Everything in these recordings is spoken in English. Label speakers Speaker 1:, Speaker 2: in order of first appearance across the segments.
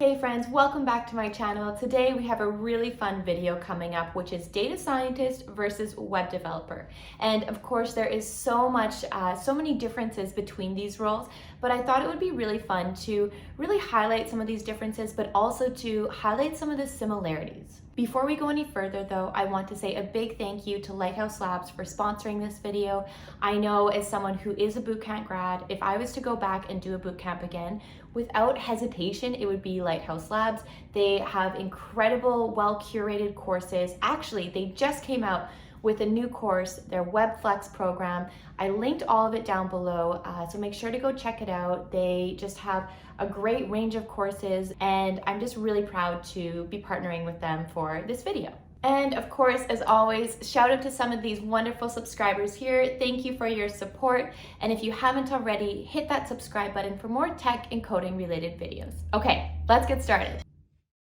Speaker 1: Hey friends, welcome back to my channel. Today we have a really fun video coming up, which is data scientist versus web developer. And of course there is so many differences between these roles, but I thought it would be really fun to really highlight some of these differences, but also to highlight some of the similarities. Before we go any further though, I want to say a big thank you to Lighthouse Labs for sponsoring this video. I know as someone who is a bootcamp grad, if I was to go back and do a bootcamp again, without hesitation, it would be Lighthouse Labs. They have incredible, well-curated courses. Actually, they just came out with a new course, their WebFlex program. I linked all of it down below, so make sure to go check it out. They just have a great range of courses, and I'm just really proud to be partnering with them for this video. And of course, as always, shout out to some of these wonderful subscribers here. Thank you for your support. And if you haven't already, hit that subscribe button for more tech and coding related videos. Okay, let's get started.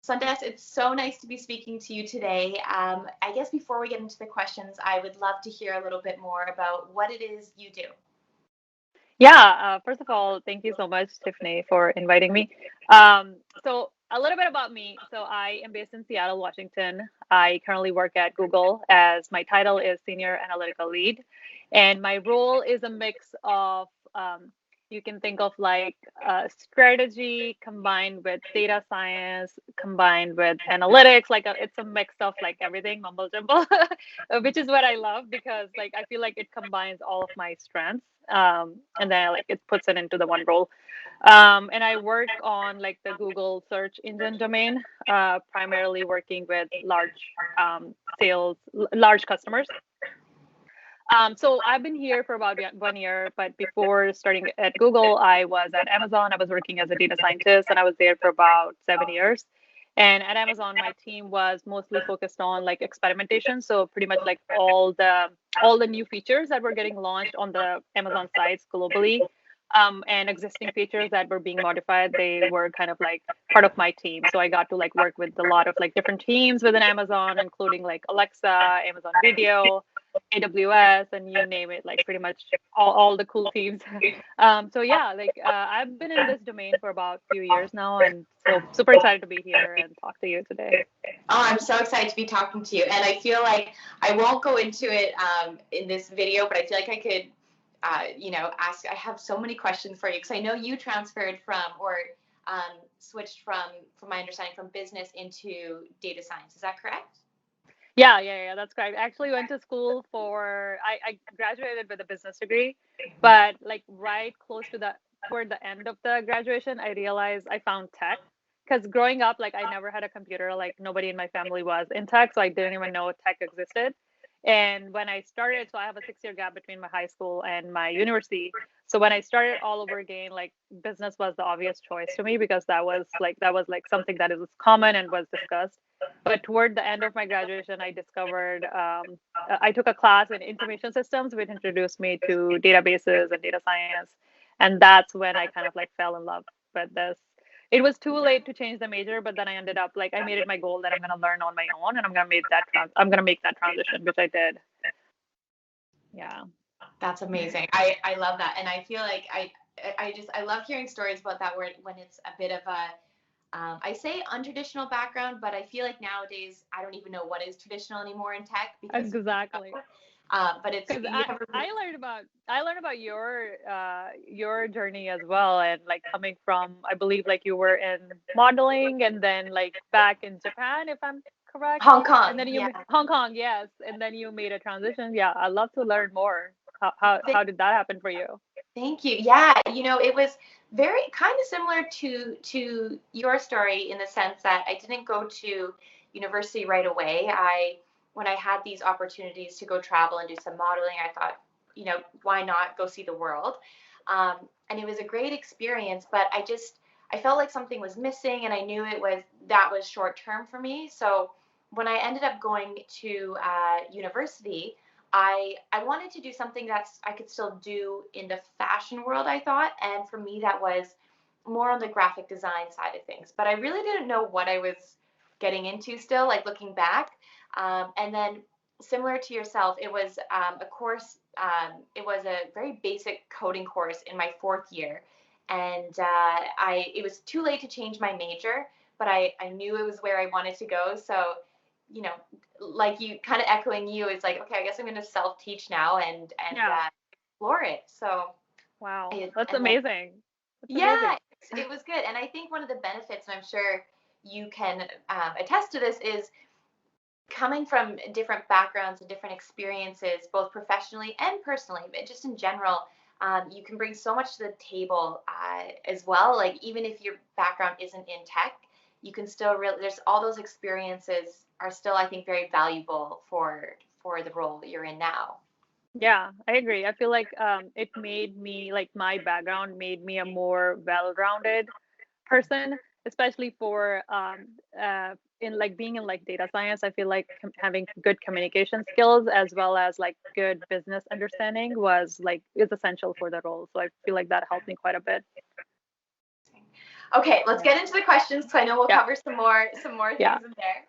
Speaker 1: Sundas, it's so nice to be speaking to you today. I guess before we get into the questions, I would love to hear a little bit more about what it is you do.
Speaker 2: Yeah, first of all, thank you so much, Tiffany, for inviting me. So a little bit about me. So I am based in Seattle, Washington. I currently work at Google as my title is Senior Analytical Lead. And my role is a mix of, you can think of like strategy combined with data science, combined with analytics. It's a mix of like everything, mumbo jumbo, which is what I love because like I feel like it combines all of my strengths. And then like it puts it into the one role. And I work on like the Google search engine domain, primarily working with large customers. So I've been here for about 1 year, but before starting at Google, I was at Amazon. I was working as a data scientist, and I was there for about 7 years. And at Amazon, my team was mostly focused on like experimentation. So pretty much like all the new features that were getting launched on the Amazon sites globally, and existing features that were being modified, they were kind of like part of my team. So I got to like work with a lot of like different teams within Amazon, including like Alexa, Amazon Video, AWS, and you name it, like pretty much all the cool teams. So yeah, I've been in this domain for about a few years now, and so super excited to be here and talk to you today.
Speaker 1: Oh, I'm so excited to be talking to you. And I feel like I won't go into it in this video, but I feel like I could, ask. I have so many questions for you because I know you transferred from or switched from my understanding, from business into data science. Is that correct?
Speaker 2: Yeah, that's correct. I actually went to school I graduated with a business degree, but like right close to toward the end of the graduation, I realized I found tech. Because growing up, like I never had a computer, like nobody in my family was in tech, so I didn't even know tech existed. And when I started, so I have a 6 year gap between my high school and my university. So when I started all over again, like business was the obvious choice to me because that was like something that is common and was discussed. But toward the end of my graduation, I discovered I took a class in information systems, which introduced me to databases and data science, and that's when I kind of like fell in love with this. It was too late to change the major, but then I ended up like I made it my goal that I'm going to learn on my own, and I'm going to make that transition, which I did. Yeah.
Speaker 1: That's amazing. I love that. And I feel like I love hearing stories about that where when it's a bit of a I say untraditional background, but I feel like nowadays I don't even know what is traditional anymore in tech because
Speaker 2: Exactly.
Speaker 1: but it's
Speaker 2: Because
Speaker 1: you have
Speaker 2: I learned about your journey as well, and like coming from, I believe like you were in modeling and then like back in Japan, if I'm correct,
Speaker 1: Hong
Speaker 2: and
Speaker 1: Kong.
Speaker 2: then
Speaker 1: Yeah.
Speaker 2: Hong Kong, yes, and then you made a transition. Yeah, I'd love to learn more. How did that happen for you?
Speaker 1: Thank you. Yeah, it was very kind of similar to your story in the sense that I didn't go to university right away. When I had these opportunities to go travel and do some modeling, I thought, why not go see the world? And it was a great experience, but I felt like something was missing, and I knew that was short term for me. So when I ended up going to university, I wanted to do something that I could still do in the fashion world, I thought, and for me that was more on the graphic design side of things. But I really didn't know what I was getting into still, like looking back. And then similar to yourself, it was a course. It was a very basic coding course in my fourth year, and it was too late to change my major. but I knew it was where I wanted to go. So, you know, like you kind of echoing you, it's like, okay, I guess I'm going to self-teach now and
Speaker 2: Yeah.
Speaker 1: explore it. So,
Speaker 2: Wow.
Speaker 1: and
Speaker 2: That's
Speaker 1: then,
Speaker 2: amazing. That's
Speaker 1: yeah,
Speaker 2: amazing.
Speaker 1: it was good. And I think one of the benefits, and I'm sure you can attest to this, is coming from different backgrounds and different experiences, both professionally and personally, but just in general, you can bring so much to the table as well. Like even if your background isn't in tech, you can still really, there's all those experiences are still, I think, very valuable for the role that you're in now.
Speaker 2: Yeah, I agree. I feel like it made me like my background made me a more well-rounded person, especially for in like being in like data science. I feel like having good communication skills as well as like good business understanding was like is essential for the role. So I feel like that helped me quite a bit.
Speaker 1: Okay, let's
Speaker 2: Yeah.
Speaker 1: get into the questions. So I know we'll
Speaker 2: Yeah.
Speaker 1: cover some more
Speaker 2: Yeah.
Speaker 1: things in there.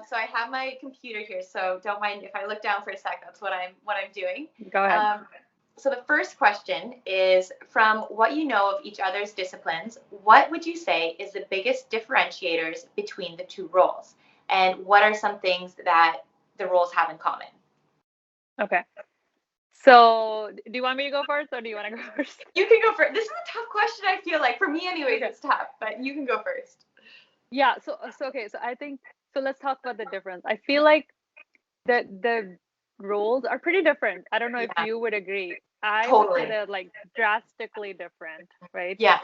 Speaker 1: So I have my computer here, so don't mind if I look down for a sec. That's what I'm doing.
Speaker 2: Go ahead.
Speaker 1: So the first question is, from what you know of each other's disciplines, what would you say is the biggest differentiators between the two roles? And what are some things that the roles have in common?
Speaker 2: Okay. So do you want me to go first or do you want to go first?
Speaker 1: You can go first. This is a tough question, I feel like. For me anyways,
Speaker 2: Okay.
Speaker 1: it's tough, but you can go first.
Speaker 2: Yeah, so okay, so I think so let's talk about the difference. I feel like the roles are pretty different. I don't know if
Speaker 1: Yeah,
Speaker 2: you would agree. I would say
Speaker 1: totally.
Speaker 2: they're like drastically different, right?
Speaker 1: Yeah.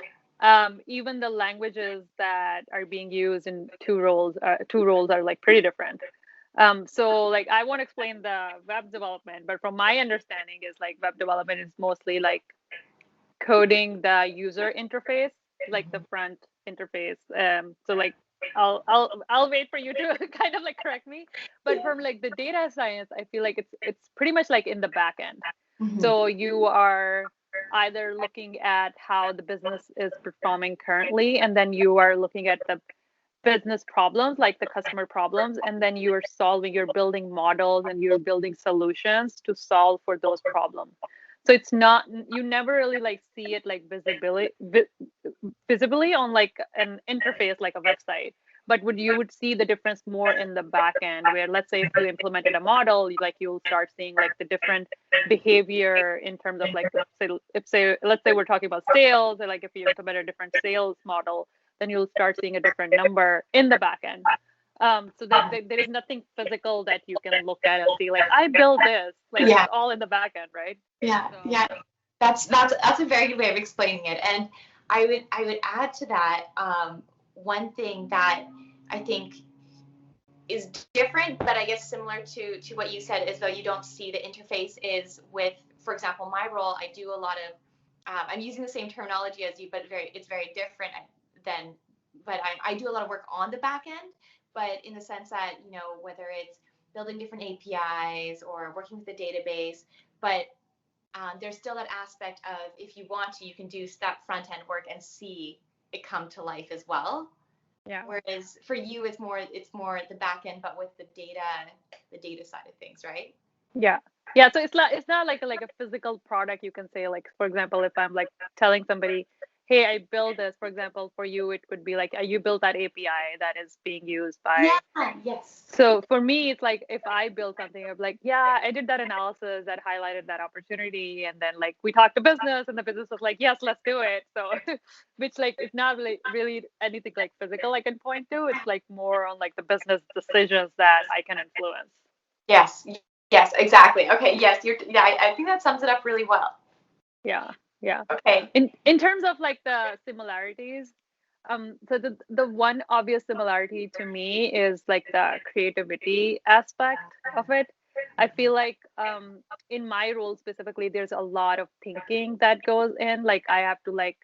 Speaker 2: Even the languages that are being used in two roles are like pretty different. So like I won't explain the web development, but from my understanding is like web development is mostly like coding the user interface, like the front interface. So like I'll wait for you to kind of like correct me. But from like the data science, I feel like it's pretty much like in the back end.
Speaker 1: Mhm.
Speaker 2: So you are either looking at how the business is performing currently, and then you are looking at the business problems, like the customer problems, and then you're building models and you're building solutions to solve for those problems. So it's not, you never really like see it like visibly on like an interface like a website, but you would see the difference more in the back end, where let's say if you implemented a model, like you'll start seeing like the different behavior in terms of like say let's say we're talking about sales, or like if you implement a different sales model, then you'll start seeing a different number in the back end. So there is nothing physical that you can look at and see like I built this, like
Speaker 1: Yeah,
Speaker 2: it's all in the back end, right?
Speaker 1: yeah,
Speaker 2: So
Speaker 1: yeah. That's a very good way of explaining it. And I would add to that, one thing that I think is different, but I guess similar to what you said, is though you don't see the interface is with, for example, my role. I do a lot of, I'm using the same terminology as you, but it's very different than, but I do a lot of work on the back end, but in the sense that, whether it's building different APIs or working with the database, but there's still that aspect of, if you want to, you can do that front end work and see it come to life as well.
Speaker 2: yeah.
Speaker 1: Whereas for you, it's more the back end, but with the data side of things, right?
Speaker 2: Yeah. Yeah. So it's not like a physical product you can say, like, for example, if I'm like telling somebody, hey, I built this, for example, for you, it could be like you built that API that is being used
Speaker 1: Yeah.
Speaker 2: by.
Speaker 1: Yes.
Speaker 2: So for me, it's like if I build something, I'm like, yeah, I did that analysis that highlighted that opportunity. And then like we talked to business and the business was like, yes, let's do it. So which like it's not really anything like physical I can point to. It's like more on like the business decisions that I can influence.
Speaker 1: Yes. Yes. Exactly. Okay. Yes. Yeah. I think that sums it up really well.
Speaker 2: Yeah, yeah.
Speaker 1: Okay.
Speaker 2: In terms of like the similarities, so the one obvious similarity to me is like the creativity aspect of it. I feel like in my role specifically, there's a lot of thinking that goes in. Like I have to like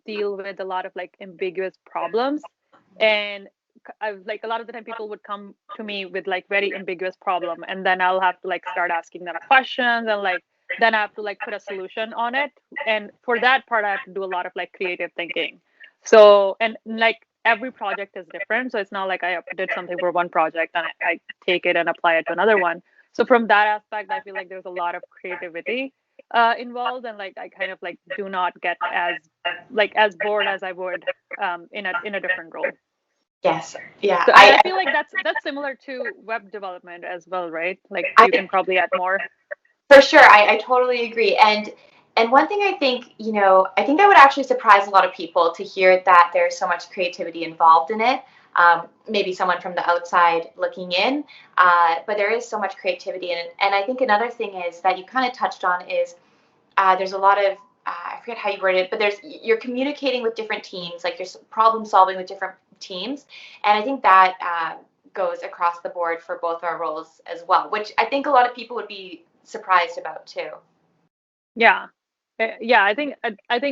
Speaker 2: deal with a lot of like ambiguous problems, and like a lot of the time people would come to me with like very ambiguous problem, and then I'll have to like start asking them questions, and like then I have to like put a solution on it. And for that part, I have to do a lot of like creative thinking. So, and like every project is different. So it's not like I did something for one project and I take it and apply it to another one. So from that aspect, I feel like there's a lot of creativity involved, and like I kind of like do not get as like as bored as I would in a different role.
Speaker 1: Yes. Yeah.
Speaker 2: So I feel like that's similar to web development as well, right? Like you
Speaker 1: I
Speaker 2: can probably add more.
Speaker 1: For sure, I totally agree. And one thing I think, I think that would actually surprise a lot of people to hear that there's so much creativity involved in it. Maybe someone from the outside looking in, but there is so much creativity in it. And I think another thing is that you kind of touched on is there's a lot of I forget how you worded it, but you're communicating with different teams, like you're problem solving with different teams, and I think that goes across the board for both our roles as well, which I think a lot of people would be surprised about too.
Speaker 2: Yeah. Yeah, I think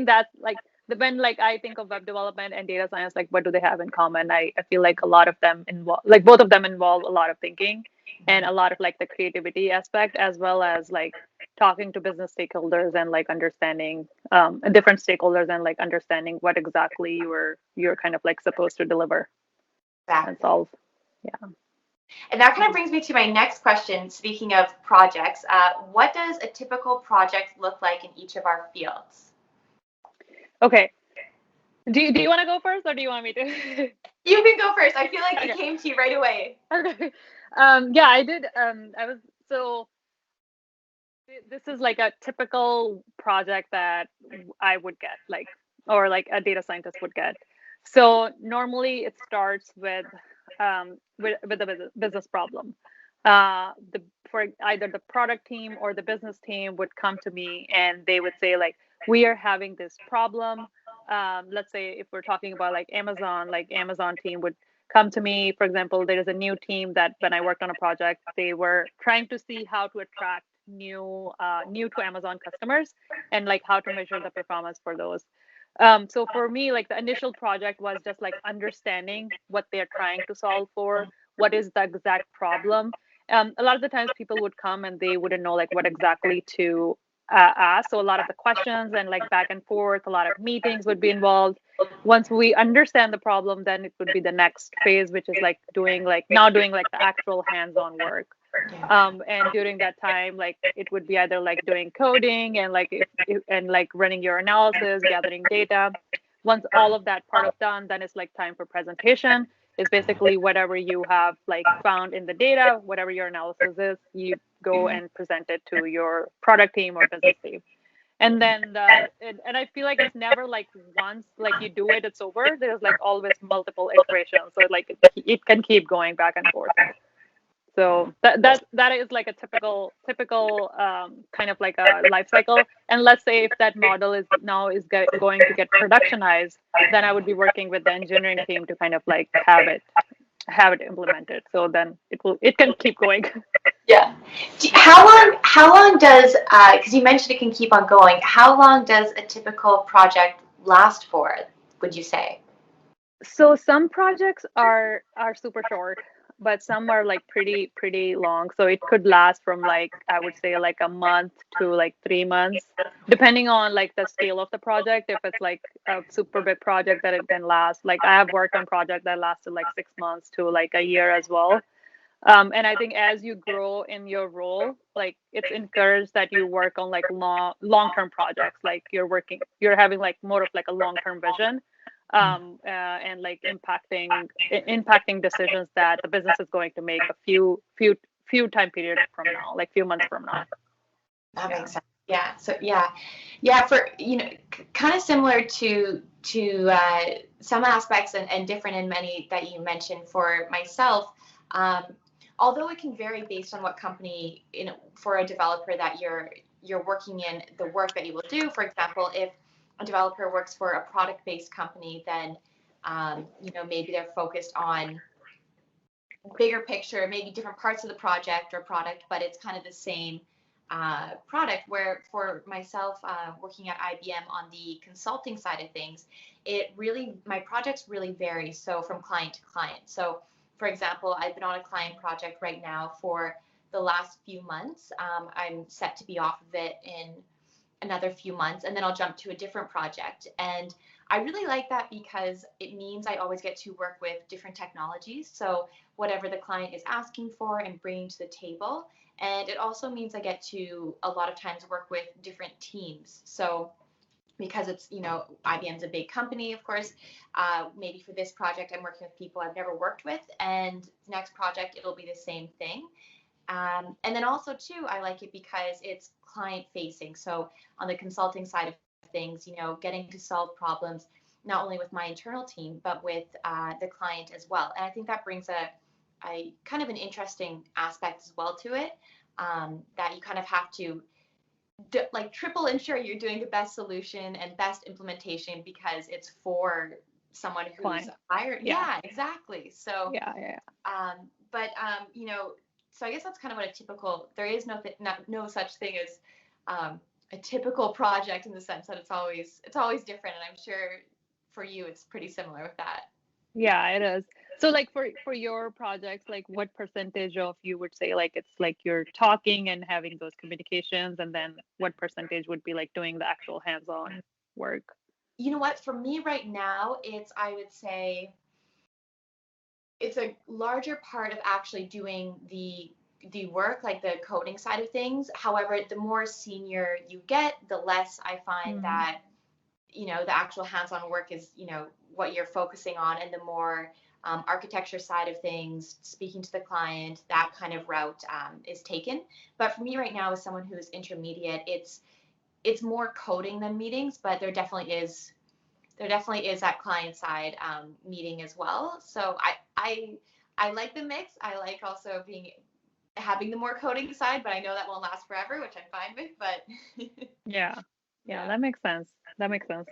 Speaker 2: that's like when like I think of web development and data science, like what do they have in common? I feel like a lot of them involve, like both of them involve a lot of thinking and a lot of like the creativity aspect, as well as like talking to business stakeholders and like understanding different stakeholders and like understanding what exactly you're kind of like supposed to deliver and
Speaker 1: Exactly.
Speaker 2: solve. Yeah.
Speaker 1: And that kind of brings me to my next question. Speaking of projects, what does a typical project look like in each of our fields?
Speaker 2: Okay. Do you want to go first or do you want me to?
Speaker 1: You can go first. I feel like it
Speaker 2: Okay.
Speaker 1: came to you right away.
Speaker 2: Okay. Yeah, I did. I was so this is like a typical project that I would get, like, or like a data scientist would get. So normally it starts with a business problem. The For either the product team or the business team would come to me and they would say like, we are having this problem. Let's say if we're talking about like Amazon team would come to me. For example, there is a new team that when I worked on a project, they were trying to see how to attract new to Amazon customers and like how to measure the performance for those. So for me, like the initial project was just like understanding what they're trying to solve for, what is the exact problem. A lot of the times people would come and they wouldn't know like what exactly to ask. So a lot of the questions and like back and forth, a lot of meetings would be involved. Once we understand the problem, then it would be the next phase, which is like doing like the actual hands-on work. And during that time, like it would be either like doing coding and like and like running your analysis, gathering data. Once all of that part of done, then it's like time for presentation. It's basically whatever you have like found in the data, whatever your analysis is, you go and present it to your product team or business team. And then and I feel like it's never like once like you do it, it's over. There's like always multiple iterations, so like it can keep going back and forth. So that is like a typical kind of like a life cycle. And let's say if that model is now going to get productionized, then I would be working with the engineering team to kind of like have it implemented. So then it can keep going.
Speaker 1: Yeah. How long does, because you mentioned it can keep on going, how long does a typical project last for, would you say?
Speaker 2: So some projects are super short, but some are like pretty long. So it could last from like I would say like a month to like 3 months, depending on like the scale of the project. If it's like a super big project, that it can last. Like I have worked on projects that lasted like 6 months to like a year as well. And I think as you grow in your role, like it's encouraged that you work on like long-term projects. Like you're having like more of like a long-term vision, and like impacting decisions that the business is going to make a few time period from now, like few months from now.
Speaker 1: That
Speaker 2: Yeah.
Speaker 1: makes sense. Yeah. So yeah. For kind of similar to some aspects and different in many that you mentioned. For myself, um, although it can vary based on what company for a developer that you're working in, the work that you will do. For example, if a developer works for a product-based company, then maybe they're focused on bigger picture, maybe different parts of the project or product, but it's kind of the same product. Where for myself, working at IBM on the consulting side of things, my projects really vary. So from client to client. So for example, I've been on a client project right now for the last few months. I'm set to be off of it in another few months, and then I'll jump to a different project. And I really like that because it means I always get to work with different technologies. So whatever the client is asking for and bringing to the table. And it also means I get to a lot of times work with different teams. So because it's, IBM's a big company, of course. Maybe for this project, I'm working with people I've never worked with, and the next project, it'll be the same thing. And then also too, I like it because it's client facing. So on the consulting side of things, getting to solve problems, not only with my internal team, but with the client as well. And I think that brings a kind of an interesting aspect as well to it, that you kind of have to like triple ensure you're doing the best solution and best implementation because it's for someone who's
Speaker 2: Client.
Speaker 1: hired.
Speaker 2: Yeah.
Speaker 1: Yeah, exactly. So,
Speaker 2: Yeah.
Speaker 1: but so I guess that's kind of what a typical. There is no such thing as a typical project in the sense that it's always different, and I'm sure for you it's pretty similar with that.
Speaker 2: Yeah, it is. So like for your projects, like what percentage of you would say like it's like you're talking and having those communications, and then what percentage would be like doing the actual hands-on work?
Speaker 1: You know what? For me right now, I would say it's a larger part of actually doing the work, like the coding side of things. However, the more senior you get, the less I find
Speaker 2: Mm.
Speaker 1: that the actual hands-on work is what you're focusing on, and the more architecture side of things, speaking to the client, that kind of route is taken. But for me right now, as someone who is intermediate, it's more coding than meetings, but there definitely is that client side meeting as well. So I like the mix. I like also having the more coding side, but I know that won't last forever, which I'm fine with. But
Speaker 2: Yeah. Yeah,
Speaker 1: yeah.
Speaker 2: that makes sense. That makes sense.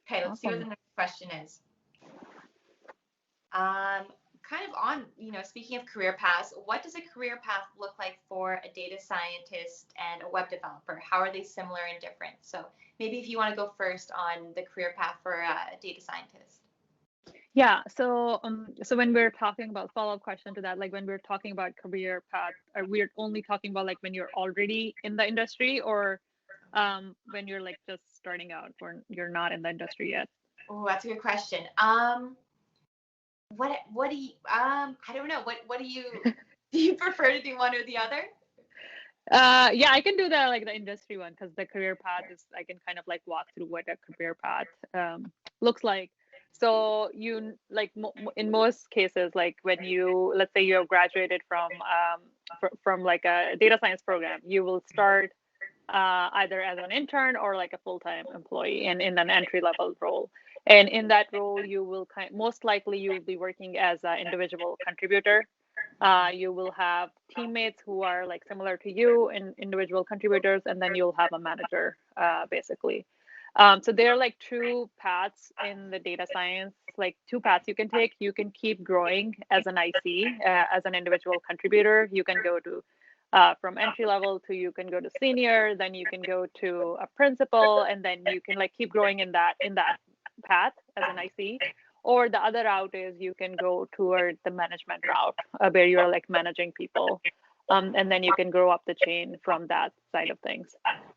Speaker 1: Okay, let's see what
Speaker 2: Awesome.
Speaker 1: the next question is. Kind of on, speaking of career paths, what does a career path look like for a data scientist and a web developer? How are they similar and different? So maybe if you want to go first on the career path for a data scientist.
Speaker 2: Yeah, so when we're talking about follow-up question to that, like when we're talking about career path, are we only talking about like when you're already in the industry, or when you're like just starting out or you're not in the industry yet?
Speaker 1: Oh, that's a good question. What do you I don't know. What do you prefer to do one or the other?
Speaker 2: Yeah, I can do the like the industry one because the career path is I can kind of like walk through what a career path looks like. So like in most cases, like when you let's say you have graduated from like a data science program, you will start either as an intern or like a full-time employee and in an entry-level role. And in that role, you will most likely you will be working as an individual contributor. You will have teammates who are like similar to you and individual contributors, and then you'll have a manager, basically. So there are like two paths in the data science, like two paths you can take. You can keep growing as an IC, as an individual contributor. You can go to from entry level to you can go to senior, then you can go to a principal, and then you can like keep growing in that path as an IC. Or the other route is you can go toward the management route, where you're like managing people, and then you can grow up the chain from that side of things.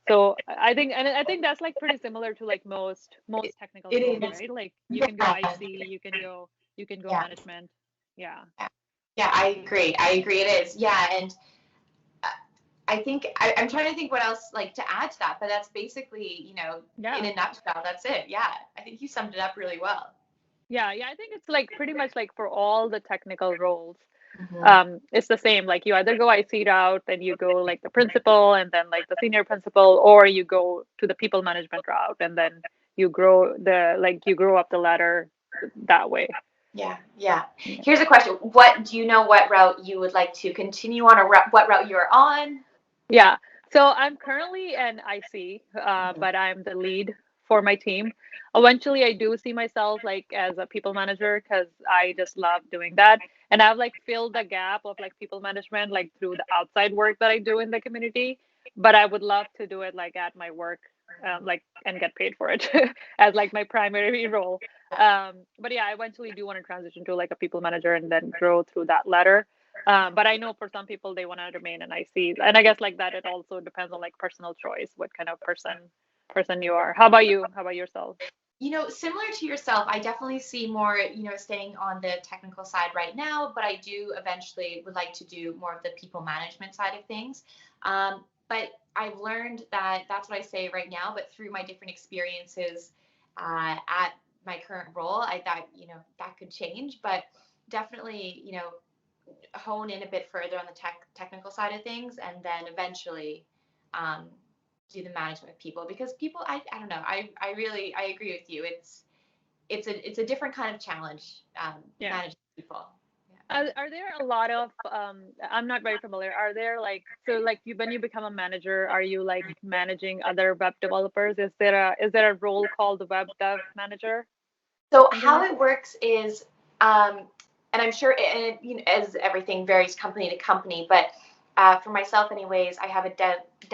Speaker 2: So I think that's like pretty similar to like most technical
Speaker 1: It
Speaker 2: roles,
Speaker 1: is.
Speaker 2: right? Like you
Speaker 1: Yeah.
Speaker 2: can go IC, you can go
Speaker 1: Yeah.
Speaker 2: management. Yeah.
Speaker 1: Yeah, I agree. I agree. It is. Yeah, and uh, I think I'm trying to think what else like to add to that, but that's basically, in
Speaker 2: Yeah.
Speaker 1: a nutshell, that's it. Yeah, I think you summed it up really well.
Speaker 2: Yeah, I think it's like pretty much like for all the technical roles,
Speaker 1: Hmm.
Speaker 2: it's the same. Like you either go IC route, then you go like the principal, and then like the senior principal, or you go to the people management route, and then you grow up the ladder that way.
Speaker 1: Yeah, yeah.
Speaker 2: Yeah.
Speaker 1: Here's a question. What do you know what route you would like to continue on, or what route you're on?
Speaker 2: Yeah. So I'm currently an IC,
Speaker 1: Mhm.
Speaker 2: but I'm the lead for my team. Eventually, I do see myself like as a people manager because I just love doing that. And I've like filled the gap of like people management like through the outside work that I do in the community. But I would love to do it like at my work, like and get paid for it as like my primary role. But yeah, I eventually do want to transition to like a people manager and then grow through that ladder. But I know for some people they want to remain an IC, and I guess like that it also depends on like personal choice, what kind of person you are. How about you? How about yourself?
Speaker 1: Similar to yourself, I definitely see more, staying on the technical side right now, but I do eventually would like to do more of the people management side of things. but I've learned that that's what I say right now, but through my different experiences at my current role, I thought, that could change, but definitely, hone in a bit further on the technical side of things, and then eventually um, do the management of people, because people, I don't know, I agree with you. It's a different kind of challenge,
Speaker 2: Yeah.
Speaker 1: managing people. Yeah.
Speaker 2: Are there a lot of I'm not very familiar. Are there like so like you when you become a manager, are you like managing other web developers? Is there a role called the web dev manager?
Speaker 1: So
Speaker 2: Something
Speaker 1: how
Speaker 2: like
Speaker 1: it
Speaker 2: that?
Speaker 1: works is, and I'm sure, as everything varies company to company, but for myself, anyways, I have a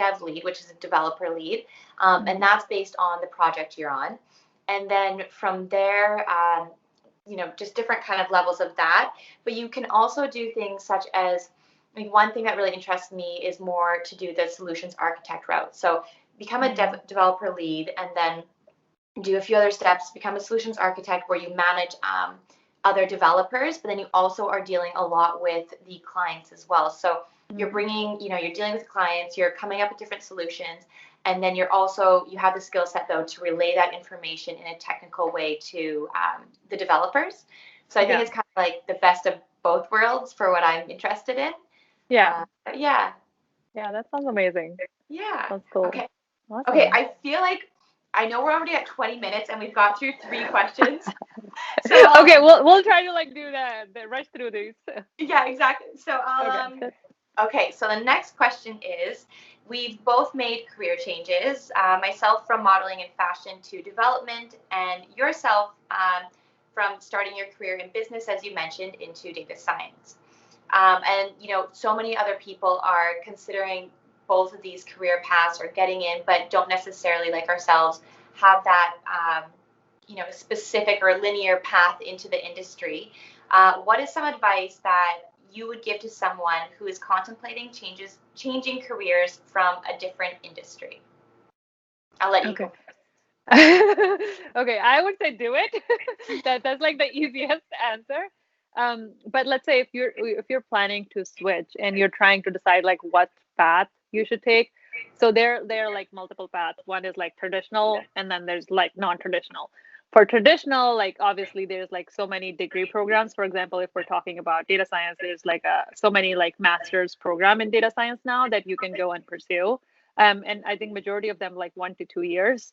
Speaker 1: dev lead, which is a developer lead, and
Speaker 2: Mhm.
Speaker 1: that's based on the project you're on. And then from there, just different kind of levels of that. But you can also do things such as, I mean, one thing that really interests me is more to do the solutions architect route. So become a
Speaker 2: Mm.
Speaker 1: developer lead, and then do a few other steps, become a solutions architect where you manage other developers, but then you also are dealing a lot with the clients as well. So you're
Speaker 2: Mm.
Speaker 1: bringing, you're dealing with clients, you're coming up with different solutions, and then you have the skill set though to relay that information in a technical way to the developers. So I think
Speaker 2: Yeah.
Speaker 1: it's kind of like the best of both worlds for what I'm interested in.
Speaker 2: Yeah.
Speaker 1: But yeah,
Speaker 2: Yeah, that sounds amazing.
Speaker 1: yeah.
Speaker 2: That's cool.
Speaker 1: Okay. Okay,
Speaker 2: Awesome.
Speaker 1: I feel like I know we're already at 20 minutes and we've got through three questions. So
Speaker 2: Okay, we'll try to like do the rush through these.
Speaker 1: yeah, exactly. So
Speaker 2: Okay, good.
Speaker 1: okay, so the next question is, we've both made career changes, myself from modeling and fashion to development, and yourself from starting your career in business, as you mentioned, into data science. And so many other people are considering both of these career paths or getting in, but don't necessarily, like ourselves, have that specific or linear path into the industry. What is some advice that you would give to someone who is contemplating changing careers from a different industry? I'll let you
Speaker 2: Okay.
Speaker 1: go.
Speaker 2: Okay, I would say do it. That's like the easiest answer. But let's say if you're planning to switch and you're trying to decide like what path you should take, so there are like multiple paths. One is like traditional, and then there's like non-traditional. For traditional, like obviously there's like so many degree programs. For example, if we're talking about data science, there's like so many like master's program in data science now that you can go and pursue. And I think majority of them like 1 to 2 years.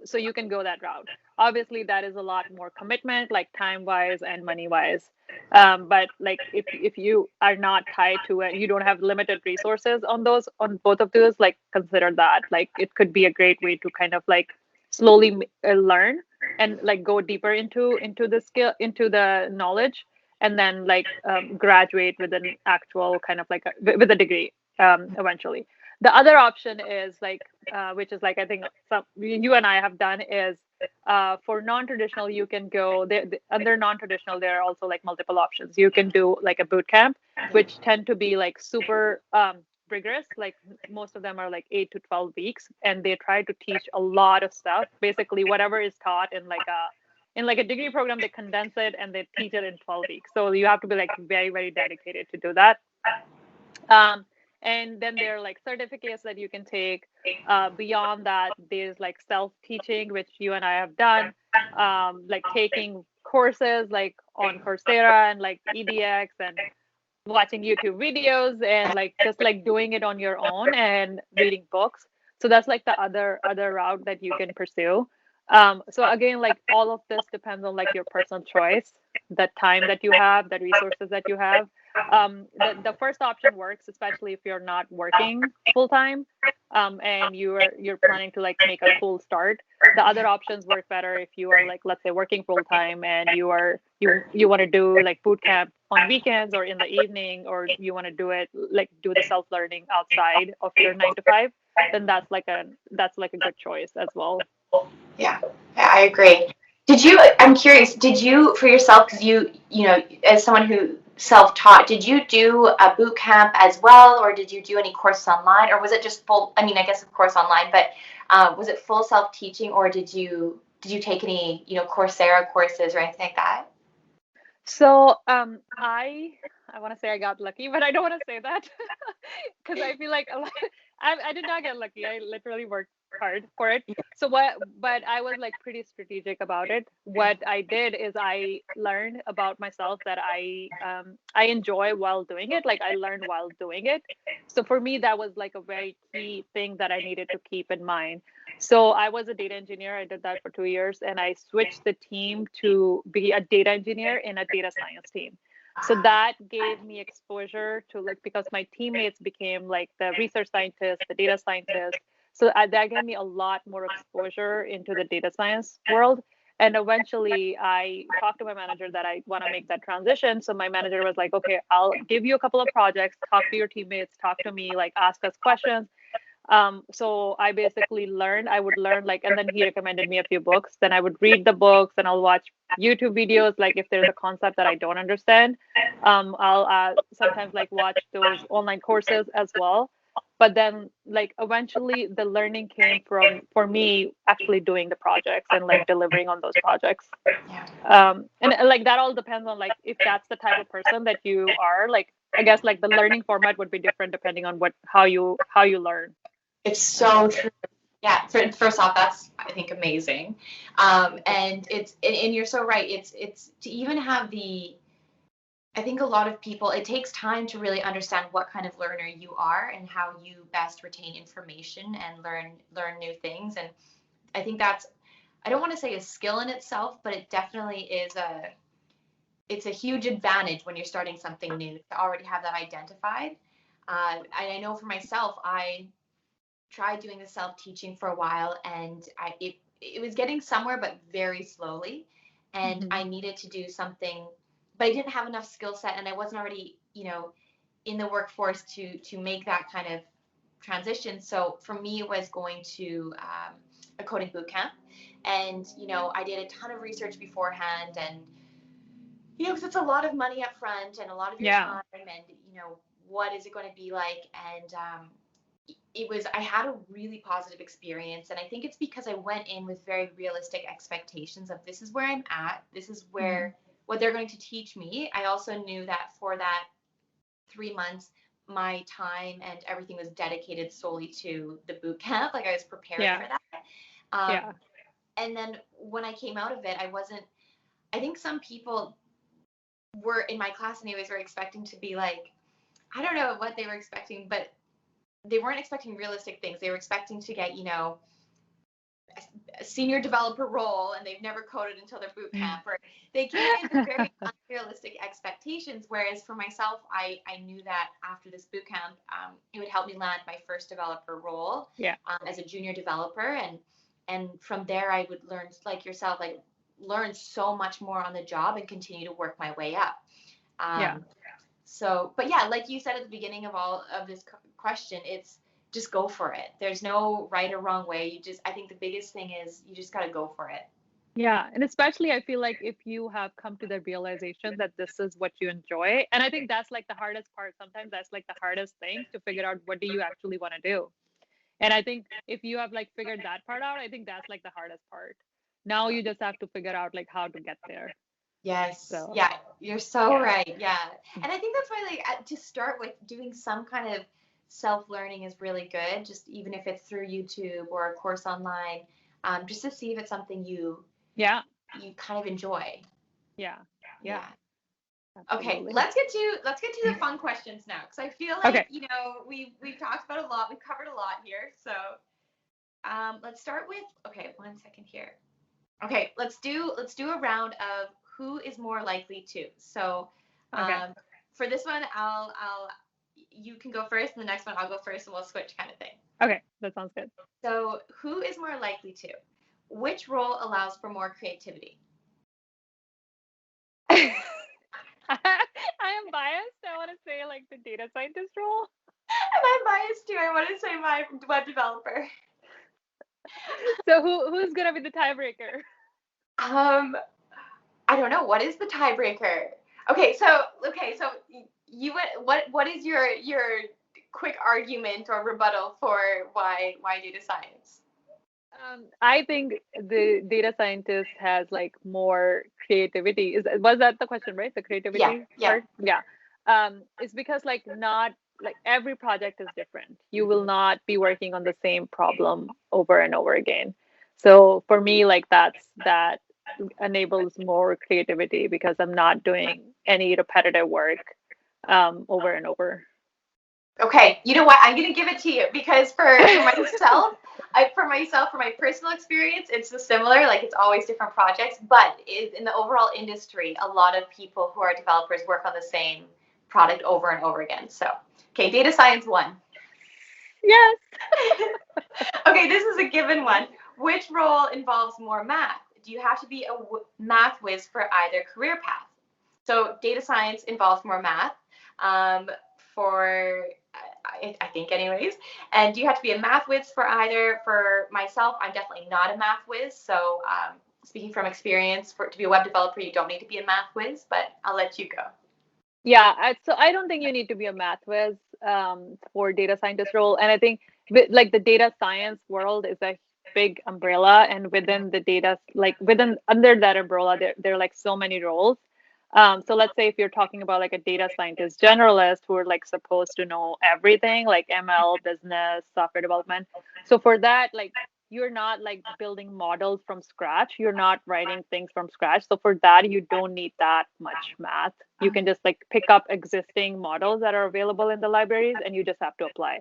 Speaker 2: So you can go that route. Obviously, that is a lot more commitment, like time wise and money wise. But like if you are not tied to it, you don't have limited resources on both of those. Like consider that. Like it could be a great way to kind of like slowly learn and like go deeper into the skill, into the knowledge, and then like graduate with an actual kind of like with a degree eventually. The other option is like which is like I think you and I have done is for non-traditional you can go there under non-traditional there are also like multiple options. You can do like a boot camp, which tend to be like super rigorous. Like most of them are like 8 to 12 weeks, and they try to teach a lot of stuff. Basically, whatever is taught in like a degree program, they condense it and they teach it in 12 weeks. So you have to be like very, very dedicated to do that. Um, and then there are like certificates that you can take. Beyond that, there's like self-teaching, which you and I have done, like taking courses like on Coursera and like EDX and watching YouTube videos and like just like doing it on your own and reading books. So that's like the other route that you can pursue. So again, like all of this depends on like your personal choice, the time that you have, the resources that you have. The first option works, especially if you're not working full time, and you're planning to like make a cool start. The other options work better if you are like, let's say, working full time and you want to do like boot camp on weekends or in the evening, or you want to do the self learning outside of your 9 to 5. Then that's like a good choice as well.
Speaker 1: Yeah, I agree. I'm curious, did you, for yourself, because as someone who self-taught, did you do a boot camp as well, or did you do any courses online, or was it just full, I mean, I guess of course online, but was it full self-teaching, or did you take any, Coursera courses or anything like that?
Speaker 2: So I want to say I got lucky, but I don't want to say that because I feel like a lot, I did not get lucky. I literally worked hard for it. So what, but I was like pretty strategic about it. What I did is I learned about myself that I enjoy while doing it. Like I learned while doing it. So for me, that was like a very key thing that I needed to keep in mind. So I was a data engineer. I did that for 2 years, and I switched the team to be a data engineer in a data science team. So that gave me exposure to like, because my teammates became like the research scientists, the data scientists. So that gave me a lot more exposure into the data science world. And eventually I talked to my manager that I want to make that transition. So my manager was like, okay, I'll give you a couple of projects, talk to your teammates, talk to me, like ask us questions. So I basically learned, I would learn like, and then he recommended me a few books. Then I would read the books and I'll watch YouTube videos. Like if there's a concept that I don't understand, I'll sometimes like watch those online courses as well. But then like eventually the learning came from, for me, actually doing the projects and like delivering on those projects. And like that all depends on like if that's the type of person that you are. Like I guess like the learning format would be different depending on what how you learn.
Speaker 1: It's so true. Yeah, first off, that's I think amazing, and and you're so right. It's to even have the. I think a lot of people, it takes time to really understand what kind of learner you are and how you best retain information and learn new things. And I think that's, I don't want to say a skill in itself, but it definitely is it's a huge advantage when you're starting something new to already have that identified. And I know for myself, I tried doing the self-teaching for a while, and it was getting somewhere, but very slowly. And I needed to do something, but I didn't have enough skill set, and I wasn't already, in the workforce to make that kind of transition. So for me, it was going to a coding boot camp, and I did a ton of research beforehand, and because it's a lot of money up front and a lot of your time, and what is it going to be like, and I had a really positive experience. And I think it's because I went in with very realistic expectations of this is where I'm at. This is where what they're going to teach me. I also knew that for that 3 months, my time and everything was dedicated solely to the boot camp. Like I was prepared for that. And then when I came out of it, I think some people were in my class anyways, were expecting to be like, I don't know what they were expecting, but they weren't expecting realistic things. They were expecting to get, a senior developer role, and they've never coded until their boot camp, or they came in with very unrealistic expectations. Whereas for myself, I knew that after this boot camp, it would help me land my first developer role as a junior developer. And from there, I would learn, like yourself, like learn so much more on the job and continue to work my way up. So, but yeah, like you said at the beginning of all of this question, it's just go for it. There's no right or wrong way. I think the biggest thing is you just got to go for it.
Speaker 2: Yeah. And especially, I feel like if you have come to the realization that this is what you enjoy, and I think that's like the hardest part. Sometimes that's like the hardest thing to figure out, what do you actually want to do? And I think if you have like figured that part out, I think that's like the hardest part. Now you just have to figure out like how to get there.
Speaker 1: Yes. So, yeah, you're so right. Yeah. And I think that's why, like, to start with, doing some kind of self-learning is really good. Just even if it's through YouTube or a course online, just to see if it's something you kind of enjoy.
Speaker 2: Yeah.
Speaker 1: Okay, let's get to the fun questions now, because I feel like we've talked about a lot, we've covered a lot here. So let's start with, okay, 1 second here. Okay, let's do a round of who is more likely to. So for this one, you can go first, and the next one I'll go first, and we'll switch, kind of thing.
Speaker 2: Okay, that sounds good.
Speaker 1: So who is more likely to? Which role allows for more creativity?
Speaker 2: I am biased. I want to say like the data scientist role.
Speaker 1: And I'm biased too. I want to say my web developer.
Speaker 2: So who's gonna be the tiebreaker?
Speaker 1: I don't know. What is the tiebreaker? Okay, so you what is your quick argument or rebuttal for why data science?
Speaker 2: I think the data scientist has like more creativity. Was that the question, right? The creativity part? Yeah. It's because like not like every project is different. You will not be working on the same problem over and over again. So for me, like that enables more creativity because I'm not doing any repetitive work over and over.
Speaker 1: Okay, you know what? I'm gonna give it to you because for myself, for my personal experience, it's similar. Like it's always different projects, but in the overall industry, a lot of people who are developers work on the same product over and over again. So, okay, data science one.
Speaker 2: Yes.
Speaker 1: Okay, this is a given one. Which role involves more math? Do you have to be a math whiz for either career path? So data science involves more math. Um, for I think anyways. And do you have to be a math whiz for either? For myself, I'm definitely not a math whiz. So speaking from experience, to be a web developer, you don't need to be a math whiz. But I'll let you go.
Speaker 2: Yeah, so I don't think you need to be a math whiz for data scientist role. And I think like the data science world is a big umbrella, and within the data, like within under that umbrella, there are like so many roles. So let's say if you're talking about like a data scientist generalist who are like supposed to know everything, like ML, business, software development. So for that, like you're not like building models from scratch. You're not writing things from scratch. So for that, you don't need that much math. You can just like pick up existing models that are available in the libraries and you just have to apply.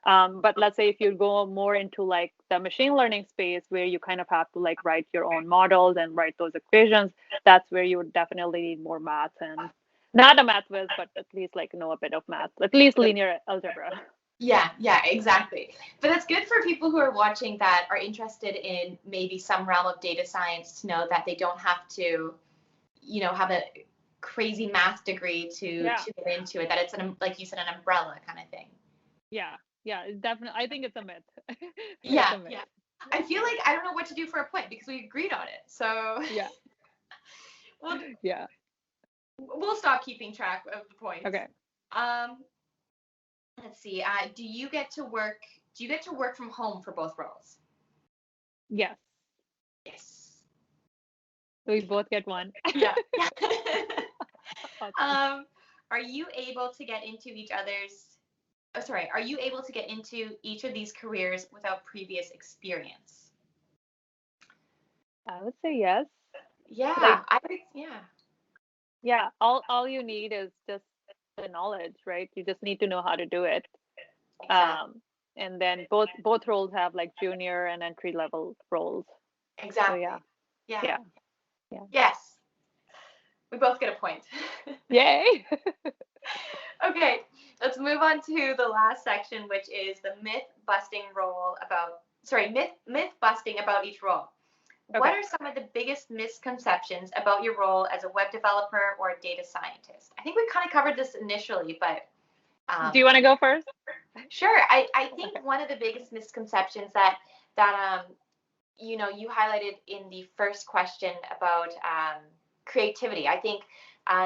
Speaker 2: But let's say if you go more into like the machine learning space where you kind of have to like write your own models and write those equations, that's where you would definitely need more math and not a math whiz, but at least like know a bit of math, at least linear algebra.
Speaker 1: Yeah, exactly. But that's good for people who are watching that are interested in maybe some realm of data science to know that they don't have to, have a crazy math degree
Speaker 2: Yeah,
Speaker 1: to get into it. That it's like you said, an umbrella kind of thing.
Speaker 2: yeah, it's definitely. I think it's a myth. It's
Speaker 1: Yeah,
Speaker 2: a myth.
Speaker 1: yeah. I feel like I don't know what to do for a point because we agreed on it. So
Speaker 2: Yeah,
Speaker 1: we'll
Speaker 2: yeah.
Speaker 1: we'll stop keeping track of the points.
Speaker 2: Okay.
Speaker 1: Um, let's see. Do you get to work? Do you get to work from home for both roles?
Speaker 2: Yes,
Speaker 1: Yes.
Speaker 2: we both get one.
Speaker 1: Yeah.
Speaker 2: Awesome.
Speaker 1: um, are you able to get into each other's? Oh, sorry. Are you able to get into each of these careers without previous experience?
Speaker 2: I would say yes.
Speaker 1: Yeah,
Speaker 2: Like,
Speaker 1: yeah,
Speaker 2: yeah, all you need is just the knowledge, right? You just need to know how to do it.
Speaker 1: exactly,
Speaker 2: Um, and then both roles have like junior and entry level roles. So yeah,
Speaker 1: exactly. Yeah.
Speaker 2: yeah, yeah.
Speaker 1: Yes. We both get a point.
Speaker 2: Yay!
Speaker 1: Okay, let's move on to the last section, which is the myth busting about each role. What
Speaker 2: Okay.
Speaker 1: are some of the biggest misconceptions about your role as a web developer or a data scientist? I think we kind of covered this initially, but
Speaker 2: Do you want to go first?
Speaker 1: sure. I think
Speaker 2: Okay.
Speaker 1: one of the biggest misconceptions that you highlighted in the first question about creativity. I think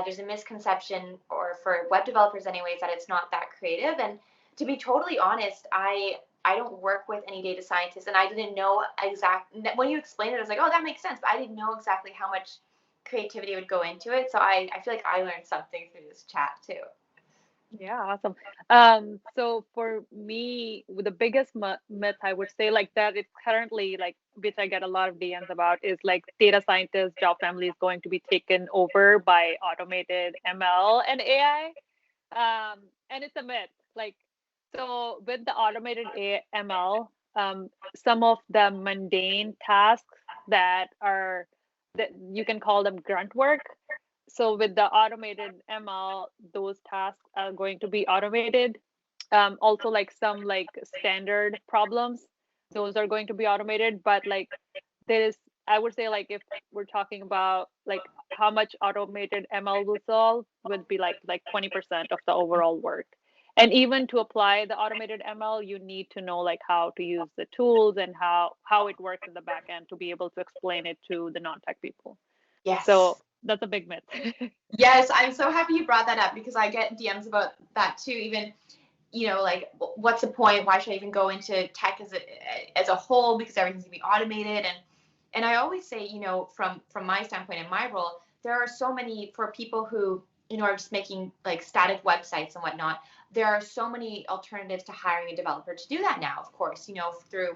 Speaker 1: there's a misconception, or for web developers anyways, that it's not that creative. And to be totally honest, I don't work with any data scientists, and I didn't know when you explained it, I was like, oh, that makes sense. But I didn't know exactly how much creativity would go into it. So I feel like I learned something through this chat too.
Speaker 2: Yeah, awesome. So for me, the biggest myth I would say like that it's currently like, which I get a lot of DMs about, is like data scientist job family is going to be taken over by automated ML and AI. And it's a myth. Like, so with the automated ML, some of the mundane tasks that are that you can call them grunt work, so with the automated ML, those tasks are going to be automated. Also, like some like standard problems, those are going to be automated. But like there is, I would say like if we're talking about like how much automated ML will solve, would be like 20% of the overall work. And even to apply the automated ML, you need to know like how to use the tools and how it works in the back end to be able to explain it to the non-tech people. So
Speaker 1: Yes.
Speaker 2: that's a big myth.
Speaker 1: Yes, I'm so happy you brought that up because I get DMs about that too. Even like what's the point? Why should I even go into tech as a whole? Because everything's gonna be automated. And I always say, from my standpoint in my role, there are so many for people who are just making like static websites and whatnot. There are so many alternatives to hiring a developer to do that now, of course, through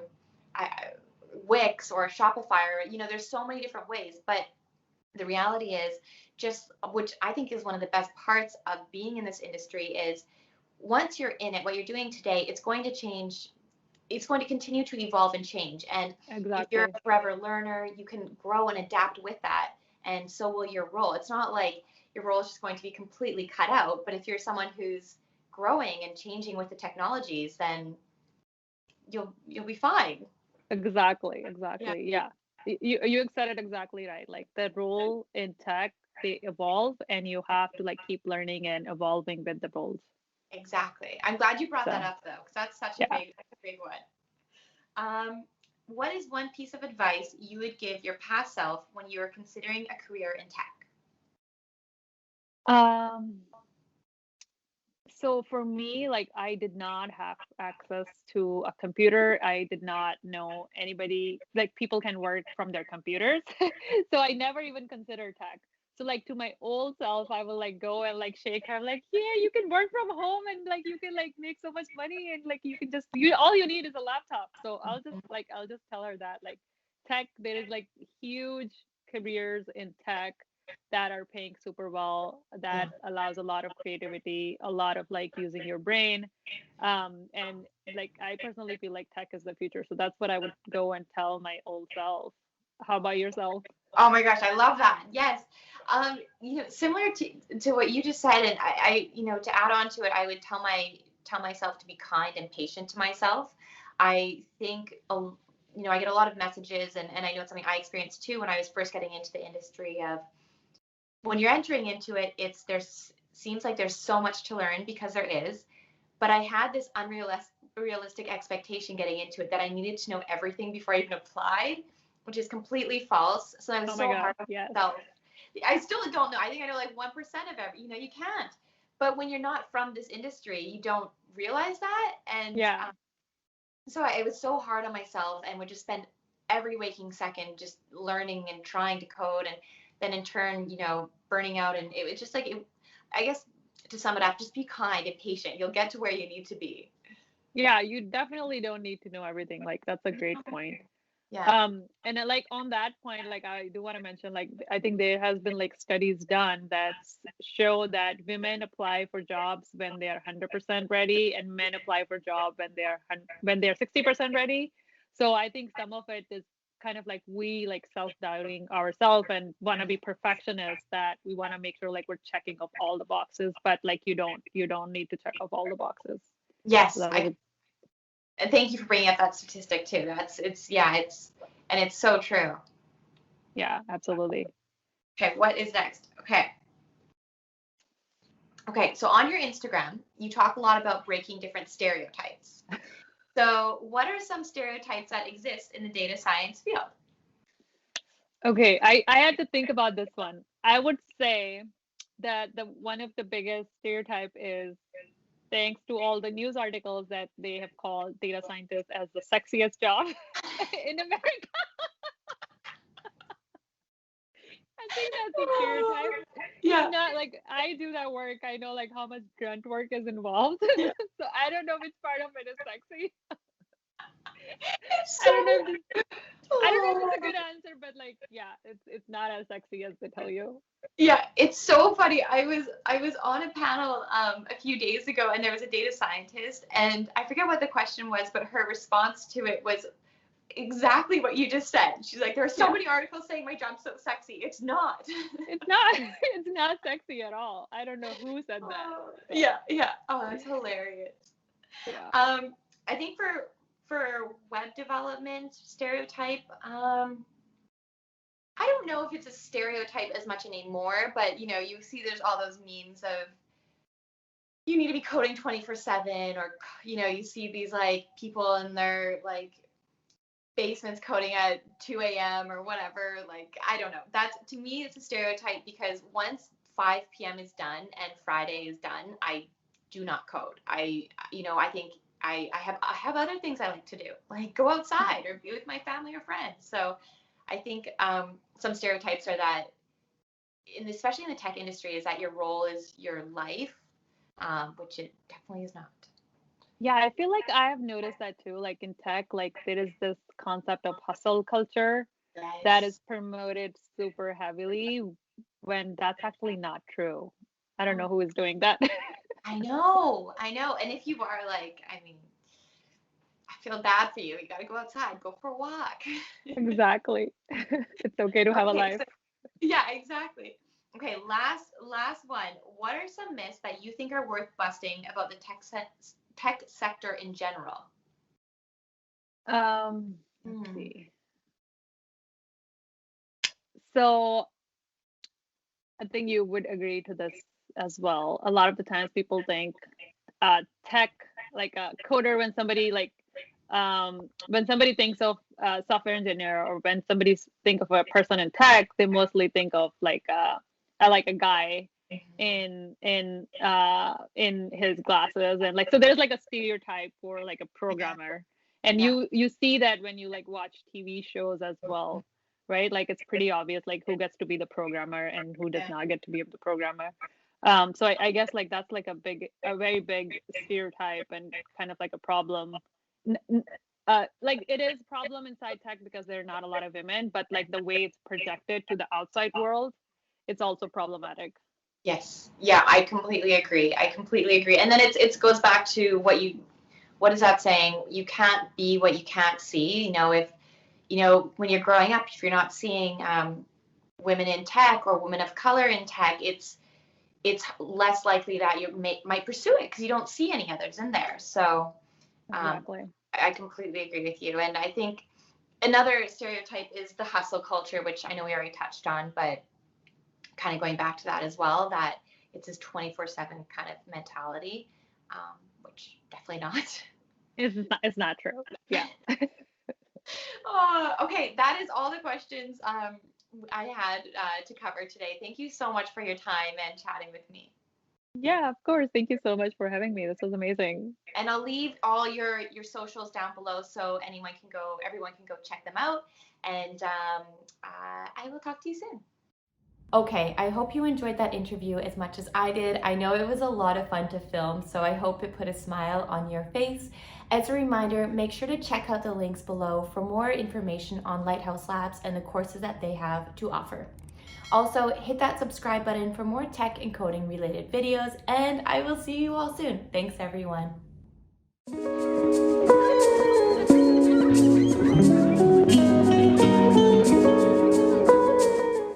Speaker 1: Wix or Shopify, or, there's so many different ways. But the reality is, just which I think is one of the best parts of being in this industry, is once you're in it, what you're doing today, it's going to change. It's going to continue to evolve and change. And if you're
Speaker 2: Exactly.
Speaker 1: a forever learner, you can grow and adapt with that. And so will your role. It's not like your role is just going to be completely cut out. But if you're someone who's growing and changing with the technologies, then you'll be fine.
Speaker 2: Exactly.
Speaker 1: Yeah,
Speaker 2: Exactly. Yeah. You said it exactly right. Like the role in tech, they evolve, and you have to like keep learning and evolving with the roles.
Speaker 1: exactly. I'm glad you brought that
Speaker 2: So
Speaker 1: up though, because that's such a
Speaker 2: yeah.
Speaker 1: big one. What is one piece of advice you would give your past self when you were considering a career in tech?
Speaker 2: Um, so for me, like I did not have access to a computer. I did not know anybody, like people can work from their computers. So I never even considered tech. So like to my old self, I will like go and like shake her like, yeah, you can work from home and like you can like make so much money and like you can just you all you need is a laptop. So I'll just tell her that like tech, there is like huge careers in tech that are paying super well, that allows a lot of creativity, a lot of like using your brain. And like I personally feel like tech is the future. So that's what I would go and tell my old self. How about yourself?
Speaker 1: Oh my gosh, I love that. Yes. Similar to what you just said, and to add on to it, I would tell myself to be kind and patient to myself. I think, I get a lot of messages, and I know it's something I experienced too when I was first getting into the industry, of when you're entering into it, there's seems like there's so much to learn, because there is. But I had this unrealistic expectation getting into it, that I needed to know everything before I even applied, which is completely false. So I was
Speaker 2: Oh my
Speaker 1: so
Speaker 2: God.
Speaker 1: hard on
Speaker 2: Yes.
Speaker 1: myself. I still don't know. I think I know like 1% of every. You can't. But when you're not from this industry, you don't realize that. And
Speaker 2: Yeah.
Speaker 1: so I was so hard on myself, and would just spend every waking second just learning and trying to code, and then in turn, burning out. And it was just like, I guess, to sum it up, just be kind and patient. You'll get to where you need to be.
Speaker 2: Yeah. You definitely don't need to know everything. Like that's a great point.
Speaker 1: Yeah.
Speaker 2: And like on that point, like I do want to mention, like I think there has been like studies done that show that women apply for jobs when they are 100% ready, and men apply for job when they're 60% ready. So I think some of it is kind of like we like self-doubting ourselves and want to be perfectionists, that we want to make sure like we're checking off all the boxes, but like you don't need to check off all the boxes. So
Speaker 1: Yes.
Speaker 2: that was
Speaker 1: And thank you for bringing up that statistic too. It's so true.
Speaker 2: yeah, absolutely.
Speaker 1: Okay. What is next? Okay. Okay. So on your Instagram, you talk a lot about breaking different stereotypes. So what are some stereotypes that exist in the data science field?
Speaker 2: Okay, I had to think about this one. I would say that the one of the biggest stereotype is, thanks to all the news articles that they have called data scientists as the sexiest job in America. I think that's a stereotype. It's
Speaker 1: Yeah.
Speaker 2: not like I do that work. I know like how much grunt work is involved.
Speaker 1: Yeah.
Speaker 2: So I don't know which part of it is sexy.
Speaker 1: It's
Speaker 2: I don't know if
Speaker 1: so.
Speaker 2: this, I don't know if it's a
Speaker 1: Oh.
Speaker 2: good answer, but like yeah, it's not as sexy as they tell you.
Speaker 1: Yeah, it's so funny. I was on a panel a few days ago, and there was a data scientist, and I forget what the question was, but her response to it was exactly what you just said. She's like, there are so
Speaker 2: Yeah.
Speaker 1: many articles saying my job's so sexy. It's not.
Speaker 2: It's not it's not sexy at all. I don't know who said that,
Speaker 1: Oh,
Speaker 2: but
Speaker 1: yeah, yeah. Oh, that's hilarious.
Speaker 2: yeah.
Speaker 1: Um, I think for web development stereotype, I don't know if it's a stereotype as much anymore, but you see there's all those memes of you need to be coding 24/7, or you see these like people in their like basements coding at 2 a.m. or whatever. Like, I don't know. That's, to me, it's a stereotype, because once 5 p.m. is done and Friday is done, I do not code. I think I have other things I like to do, like go outside or be with my family or friends. So I think some stereotypes are that especially in the tech industry, is that your role is your life, which it definitely is not.
Speaker 2: Yeah, I feel like I have noticed that too. Like in tech, like there is this concept of hustle culture that is
Speaker 1: Yes.
Speaker 2: promoted super heavily when that's actually not true. I don't know
Speaker 1: Oh,
Speaker 2: who is doing that.
Speaker 1: I know. And if you are like, I mean, I feel bad for you. You got to go outside, go for a walk.
Speaker 2: Exactly. It's okay to have a
Speaker 1: Okay,
Speaker 2: life.
Speaker 1: so yeah, exactly. Okay, last one. What are some myths that you think are worth busting about the tech sector in general?
Speaker 2: Let's
Speaker 1: Hmm.
Speaker 2: see. So I think you would agree to this as well. A lot of the times people think tech, like a coder, when somebody thinks of software engineer, or when somebody think of a person in tech, they mostly think of like a guy in his glasses, and like, so there's like a stereotype for like a
Speaker 1: Yeah,
Speaker 2: programmer, and
Speaker 1: yeah,
Speaker 2: you see that when you like watch TV shows as well, right? Like it's pretty obvious like who gets to be the programmer and who does
Speaker 1: yeah.
Speaker 2: not get to be the programmer. So I guess like that's like a very big stereotype and kind of like a problem. N- n- like it is problem inside tech because there are not a lot of women, but like the way it's projected to the outside world, it's also problematic.
Speaker 1: Yes. Yeah, I completely agree. I completely agree. And then it goes back to what is that saying? You can't be what you can't see. If when you're growing up, if you're not seeing women in tech or women of color in tech, it's less likely that you might pursue it because you don't see any others in there. So um,
Speaker 2: Exactly.
Speaker 1: I completely agree with you. And I think another stereotype is the hustle culture, which I know we already touched on, but kind of going back to that as well, that it's this 24/7 kind of mentality, which definitely not.
Speaker 2: It's not true. Yeah.
Speaker 1: Okay, that is all the questions I had to cover today. Thank you so much for your time and chatting with me.
Speaker 2: Yeah, of course. Thank you so much for having me. This was amazing.
Speaker 1: And I'll leave all your socials down below so everyone can go check them out. And I will talk to you soon. Okay, I hope you enjoyed that interview as much as I did. I know it was a lot of fun to film, so I hope it put a smile on your face. As a reminder, make sure to check out the links below for more information on Lighthouse Labs and the courses that they have to offer. Also, hit that subscribe button for more tech and coding related videos, and I will see you all soon. Thanks, everyone.